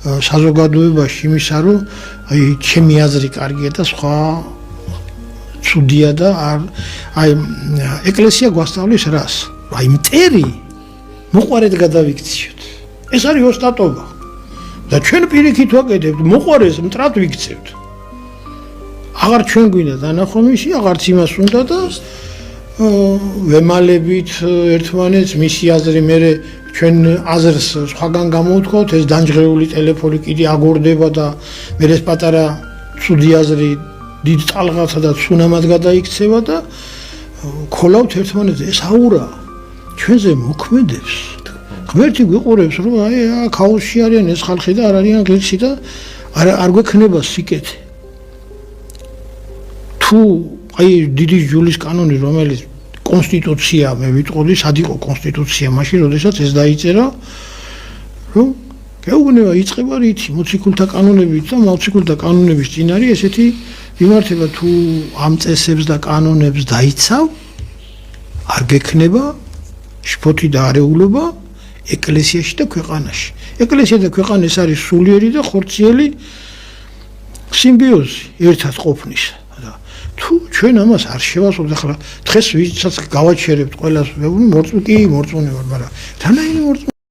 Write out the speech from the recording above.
საზოგადოებაში იმისა, რომ აი ჩემი აზრი კარგია და სხვა ცუდია და აი ეკლესია გვასწავლის რას? აი მტერი მოყარედ გადავიქციოთ. ეს არის ოსტატობა. და ჩვენ პირიქით ვაკეთებთ, მოყარეს მტრად ვიქცევთ. აღარ ჩვენ გვინდა დანახვამისი, აღარც იმას უნდა და ვემალებით ერთმანეთს მისი აზრი მე ჩვენ აზრს სხვაგან გამოვთქვათ, ეს დამჯღრეული ტელეფონი კიდე აგორდება და მე ეს პატარა ცუდი აზრი დიდ ტალღათა და ცუნამად გადაიქცევა და ქოლავთ ერთმანეთს. ეს აურა ჩვენზე მოქმედებს. ღმერთი გვიყურებს, რომ აი ქაოსში არიან ეს ხალხი და არ არიან ღირსი და არ გვექნება სიკეთე. თუ აი დიდი ჯულის კანონი, რომელიც კონსტიტუცია მე ვიტყოდი, სად იყო კონსტიტუცია მაშინ, როდესაც ეს დაიწერა, რომ გეუბნება იწყება რითი, მოციქულთა კანონებით და მოციქულთა კანონების წინ არის ესეთი მიმართება, თუ ამ წესებს და კანონებს დაიცავ, არ გექნება შფოთი და არეულობა ეკლესიაში და ქვეყანაში. ეკლესია და ქვეყანა ეს არის სულიერი და ხორციელი სიმბიოზი ერთად ყოფნის. თუ ჩვენ ამას არ შევასრულებთ, ახლა დღეს ვისაც გავაჩერებთ ყველას, კი მორწმუნე ვარ, მაგრამ თანაირი მორწმუნე